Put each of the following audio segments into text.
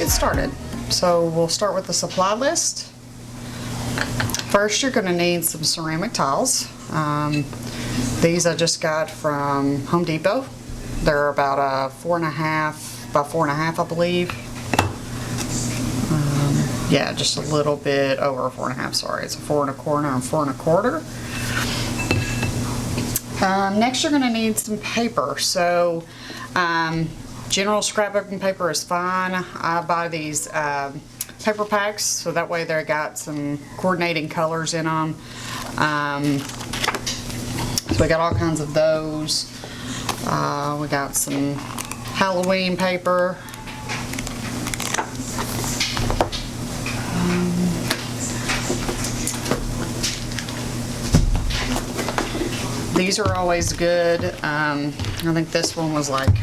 get started. So we'll start with the supply list. First, you're going to need some ceramic tiles. These I just got from Home Depot. They're about 4.5 by 4.5, I believe. Yeah, just a little bit over 4.5. Sorry, it's a 4.25 and 4.25. Next, you're going to need some paper. So, general scrapbooking paper is fine. I buy these paper packs, so that way they got some coordinating colors in them. So we got all kinds of those. We got some Halloween paper. These are always good. I think this one was like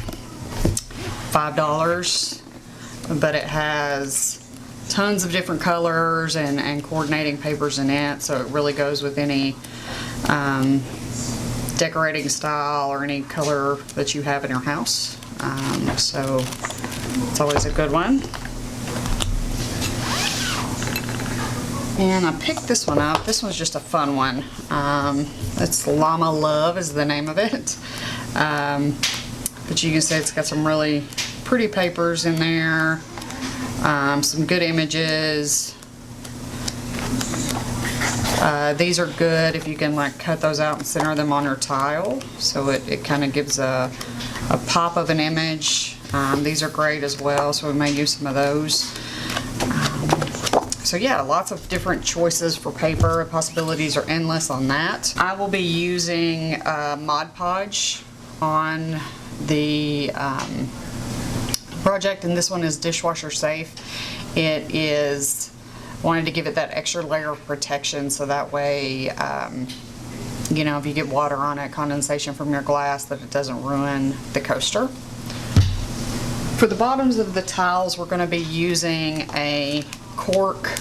$5, but it has tons of different colors and coordinating papers in it, so it really goes with any decorating style or any color that you have in your house. So it's always a good one. And I picked this one up. This one's just a fun one. It's Llama Love is the name of it. But you can see it's got some really pretty papers in there. Some good images. These are good if you can like cut those out and center them on your tile, so it kind of gives a pop of an image. These are great as well, so we may use some of those. So yeah, lots of different choices for paper. Possibilities are endless on that. I will be using Mod Podge on the project, and this one is dishwasher safe. It is, wanted to give it that extra layer of protection, so that way, you know, if you get water on it, condensation from your glass, that it doesn't ruin the coaster. For the bottoms of the tiles, we're going to be using a cork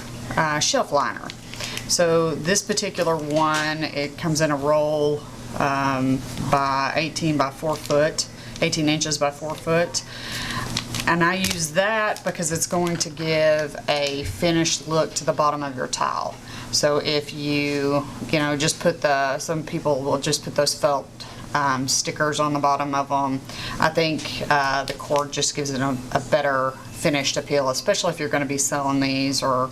shelf liner. So this particular one, it comes in a roll by 18 by 4 foot, 18 inches by 4 foot. And I use that because it's going to give a finished look to the bottom of your tile. So if you know, just put some people will just put those felt stickers on the bottom of them. I think the cork just gives it a better finished appeal, especially if you're going to be selling these or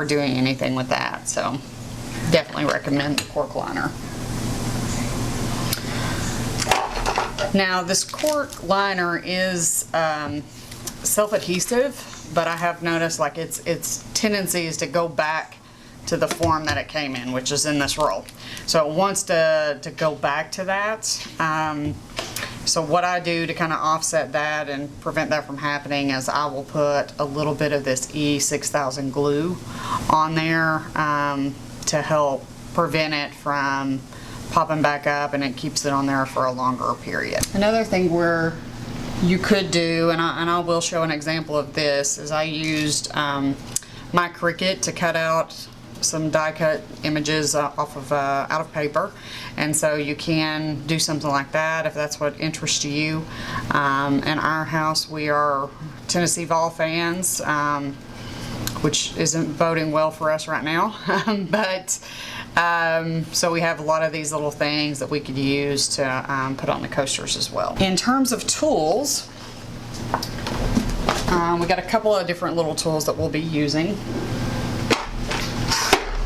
doing anything with that. So definitely recommend the cork liner. Now this cork liner is self-adhesive, but I have noticed like its tendency is to go back to the form that it came in, which is in this roll. So it wants to go back to that. So what I do to kind of offset that and prevent that from happening is I will put a little bit of this E6000 glue on there to help prevent it from popping back up, and it keeps it on there for a longer period. Another thing where you could do, and I will show an example of this, is I used my Cricut to cut out some die cut images off of out of paper, and so you can do something like that if that's what interests you. In our house, we are Tennessee Vol fans, which isn't boding well for us right now, but so we have a lot of these little things that we could use to put on the coasters as well. In terms of tools, we got a couple of different little tools that we'll be using.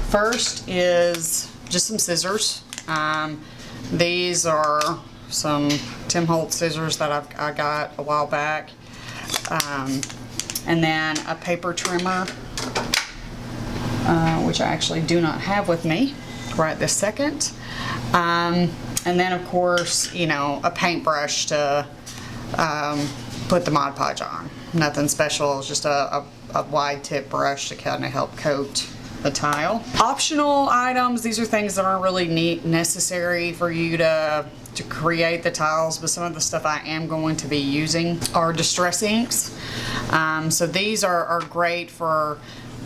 First is just some scissors. These are some Tim Holtz scissors that I got a while back. And then a paper trimmer, which I actually do not have with me right this second. And then of course, you know, a paintbrush to put the Mod Podge on. Nothing special, just a wide tip brush to kind of help coat the tile. Optional items, these are things that aren't really necessary for you to create the tiles, but some of the stuff I am going to be using are distress inks. So these are great for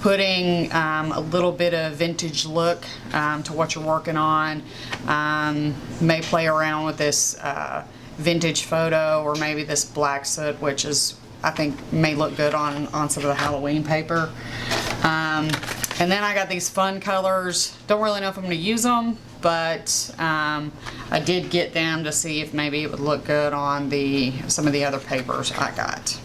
putting a little bit of vintage look to what you're working on. May play around with this vintage photo, or maybe this black soot, which is I think may look good on some of the Halloween paper. And then I got these fun colors. Don't really know if I'm going to use them, but I did get them to see if maybe it would look good on some of the other papers I got.